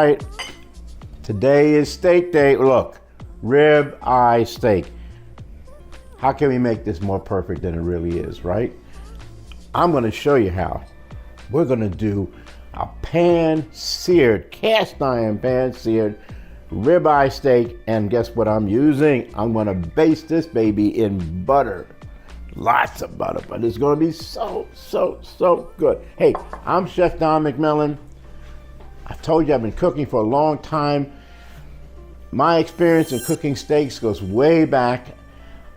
right, today is steak day. Look, rib eye steak. How can we make this more perfect than it really is, right? I'm gonna show you how. We're gonna do a pan-seared, cast iron pan-seared ribeye steak, and guess what I'm using? I'm gonna baste this baby in butter. Lots of butter, but it's gonna be so good. Hey, I'm Chef Don McMillan. I told you I've been cooking for a long time. My experience in cooking steaks goes way back.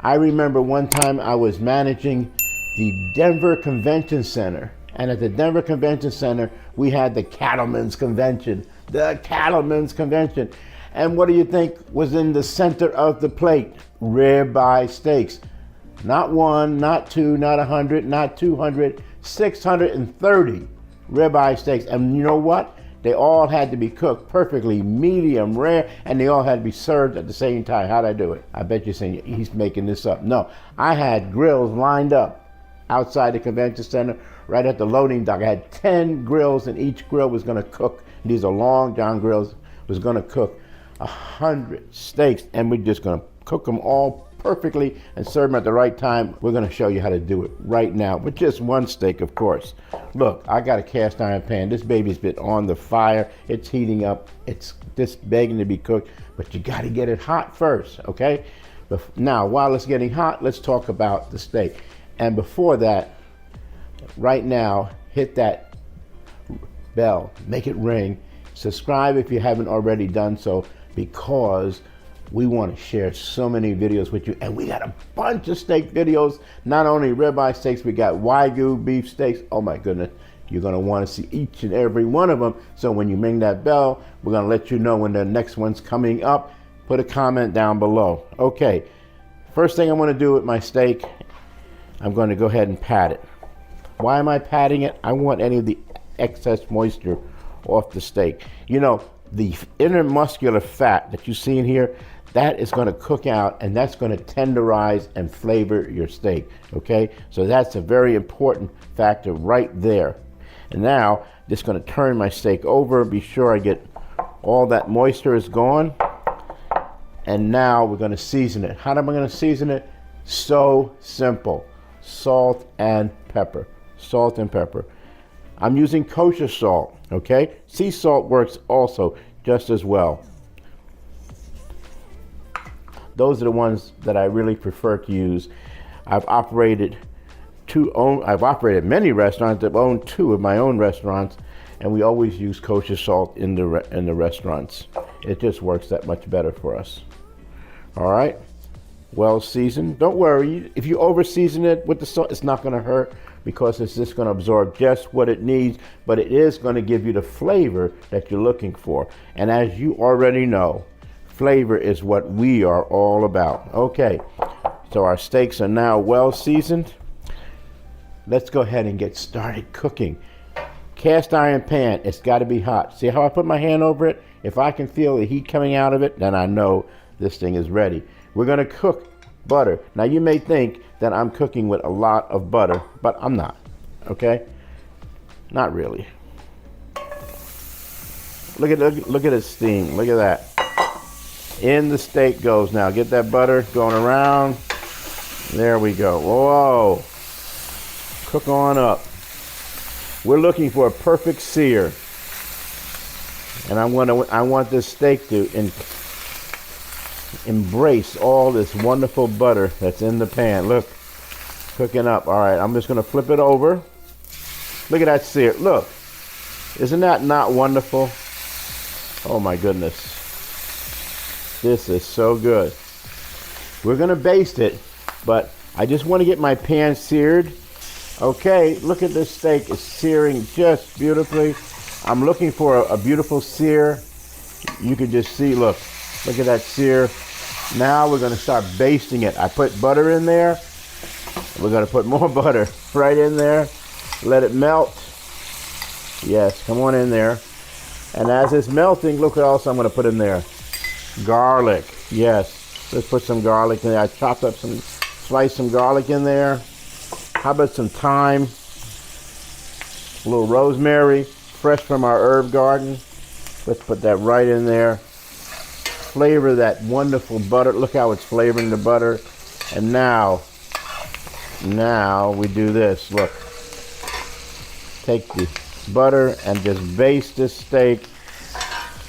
I remember one time I was managing the Denver Convention Center. And at the Denver Convention Center, we had the Cattlemen's Convention. The Cattlemen's Convention. And what do you think was in the center of the plate? Ribeye steaks. Not one, not two, not 100, not 200, 630 ribeye steaks. And you know what? They all had to be cooked perfectly, medium rare, and they all had to be served at the same time. How'd I do it? I bet you're saying he's making this up. No, I had grills lined up outside the convention center, right at the loading dock. I had 10 grills, and each grill was gonna cook. These are Long John grills, was gonna cook 100 steaks, and we're just gonna cook them all perfectly and serve them at the right time. We're gonna show you how to do it right now with just one steak, of course. Look, I got a cast iron pan. This baby's been on the fire. It's heating up. It's just begging to be cooked, but you gotta get it hot first, okay? But now, while it's getting hot, let's talk about the steak. And before that, right now, hit that bell, make it ring. Subscribe if you haven't already done so, because we want to share so many videos with you. And we got a bunch of steak videos, not only ribeye steaks, we got Wagyu beef steaks. Oh my goodness, you're gonna want to see each and every one of them. So when you ring that bell, we're gonna let you know when the next one's coming up. Put a comment down below. Okay, first thing I want to do with my steak, I'm going to go ahead and pat it. Why am I patting it? I want any of the excess moisture off the steak. You know, the intermuscular fat that you see in here, that is going to cook out, and that's going to tenderize and flavor your steak, okay? So that's a very important factor right there. And now, just going to turn my steak over, be sure I get all that moisture is gone. And now we're going to season it. How am I going to season it? So simple. Salt and pepper. Salt and pepper. I'm using kosher salt, okay? Sea salt works also just as well. Those are the ones that I really prefer to use. I've operated many restaurants. I've owned 2 of my own restaurants, and we always use kosher salt in the restaurants. It just works that much better for us. All right. Well seasoned. Don't worry, if you over season it with the salt, it's not going to hurt, because it's just going to absorb just what it needs, but it is going to give you the flavor that you're looking for. And as you already know, flavor is what we are all about. Okay, so our steaks are now well seasoned. Let's go ahead and get started cooking. Cast iron pan, it's got to be hot. See how I put my hand over it? If I can feel the heat coming out of it, then I know this thing is ready. We're going to cook butter. Now you may think that I'm cooking with a lot of butter, but I'm not, okay? Not really. Look at the steam, look at that. In the steak goes now. Get that butter going around. There we go, whoa. Cook on up. We're looking for a perfect sear. And I want this steak to embrace all this wonderful butter that's in the pan. Look, cooking up. All right, I'm just gonna flip it over. Look at that sear. Look, isn't that not wonderful? Oh my goodness, this is so good. We're gonna baste it, but I just want to get my pan seared. Okay, look at this steak. It's searing just beautifully. I'm looking for a beautiful sear. You can just see, look at that sear. Now we're gonna start basting it. I put butter in there. We're gonna put more butter right in there. Let it melt. Yes, come on in there. And as it's melting, look what else I'm gonna put in there. Garlic, yes. Let's put some garlic in there. I chopped up sliced some garlic in there. How about some thyme? A little rosemary, fresh from our herb garden. Let's put that right in there. Flavor that wonderful butter. Look how it's flavoring the butter. And now we do this. Look. Take the butter and just baste this steak.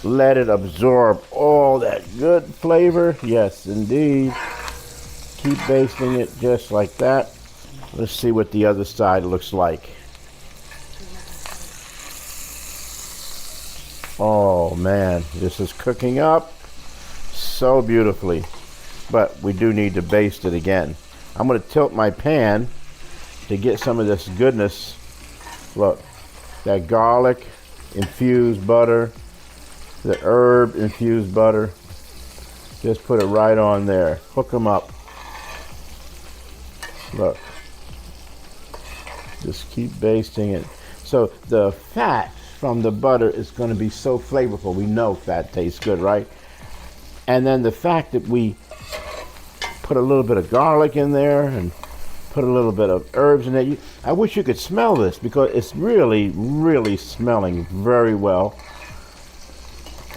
Let it absorb all that good flavor. Yes, indeed. Keep basting it just like that. Let's see what the other side looks like. Oh man, this is cooking up so beautifully. But we do need to baste it again. I'm going to tilt my pan to get some of this goodness. Look, that garlic infused butter, the herb infused butter. Just put it right on there. Hook them up. Look. Just keep basting it. So the fat from the butter is going to be so flavorful. We know fat tastes good, right? And then the fact that we put a little bit of garlic in there and put a little bit of herbs in there. I wish you could smell this because it's really, really smelling very well.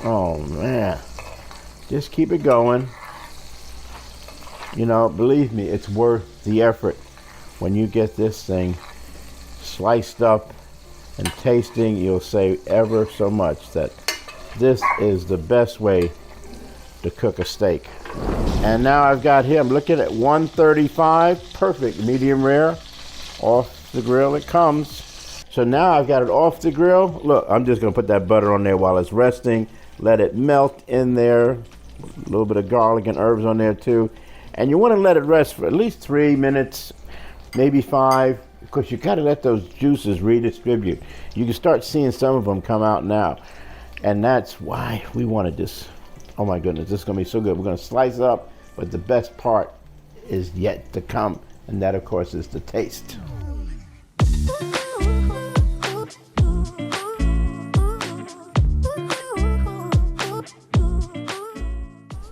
Oh man. Just keep it going. You know, believe me, it's worth the effort when you get this thing sliced up and tasting. You'll say ever so much that this is the best way to cook a steak. And now I've got him, look at it, 135, perfect, medium rare, off the grill it comes. So now I've got it off the grill. Look, I'm just gonna put that butter on there while it's resting, let it melt in there, a little bit of garlic and herbs on there too. And you wanna let it rest for at least 3 minutes, maybe 5, because you gotta let those juices redistribute. You can start seeing some of them come out now. And that's why we wanted this. Oh my goodness, this is gonna be so good. We're gonna slice it up, but the best part is yet to come. And that of course is the taste.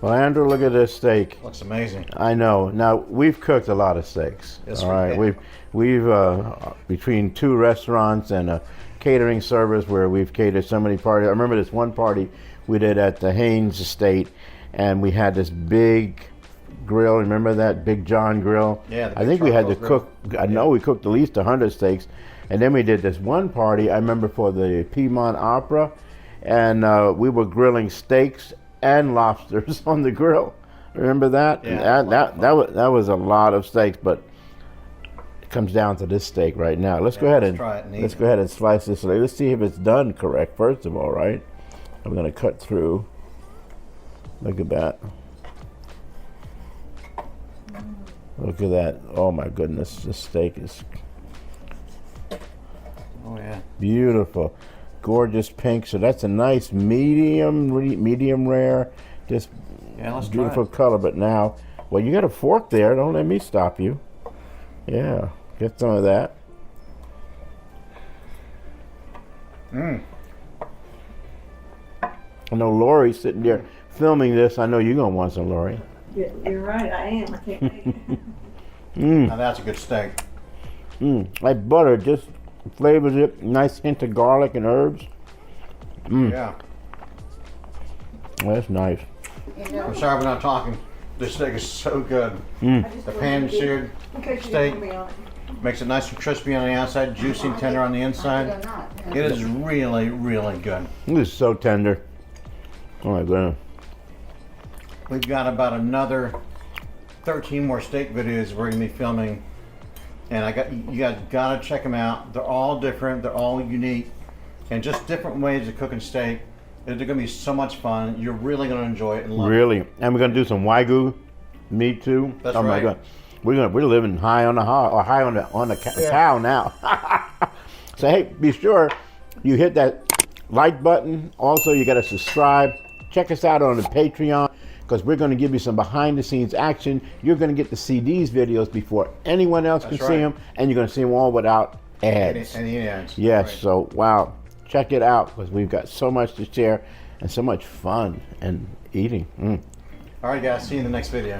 Well, Andrew, look at this steak. Looks amazing. I know. Now, we've cooked a lot of steaks. Yes, all right. We've between 2 restaurants and a catering service where we've catered so many parties. I remember this one party we did at the Haynes estate, and we had this big grill. Remember that Big John grill? Yeah. I think we had to cook. I know we cooked at least 100 steaks, and then we did this one party. I remember for the Piedmont Opera, and we were grilling steaks and lobsters on the grill. Remember that? Yeah. That was a lot of steaks, but it comes down to this steak right now. Let's go ahead and let's go ahead and slice this. Let's see if it's done correct first of all, right? I'm gonna cut through. Look at that. Look at that. Oh my goodness, this steak is beautiful. Gorgeous pink. So that's a nice medium rare. Just beautiful color. But now, well, you got a fork there. Don't let me stop you. Yeah, get some of that. I know Lori's sitting there filming this. I know you're gonna want some, Lori. You're right. I am. I can't wait. Now that's a good steak. Like butter just flavors it. Nice hint of garlic and herbs. Yeah. Well, that's nice. I'm sorry we're not talking. This steak is so good. The pan-seared steak makes it nice and crispy on the outside, juicy and tender on the inside. It is really, really good. This is so tender. Oh my goodness. We've got about another 13 more steak videos we're gonna be filming, and you guys gotta check them out. They're all different, they're all unique, and just different ways of cooking steak. They're gonna be so much fun. You're really gonna enjoy it and love it. Really, and we're gonna do some 𝐦𝐤 meat too. That's oh right. My God, we're living high on the high on the cow now. So hey, be sure you hit that like button. Also, you gotta subscribe. Check us out on the Patreon, because we're going to give you some behind-the-scenes action. You're going to get to see these videos before anyone else can see them, and you're going to see them all without ads. Any ads. Yes, right. So wow, check it out, because we've got so much to share and so much fun and eating. All right, guys, see you in the next video.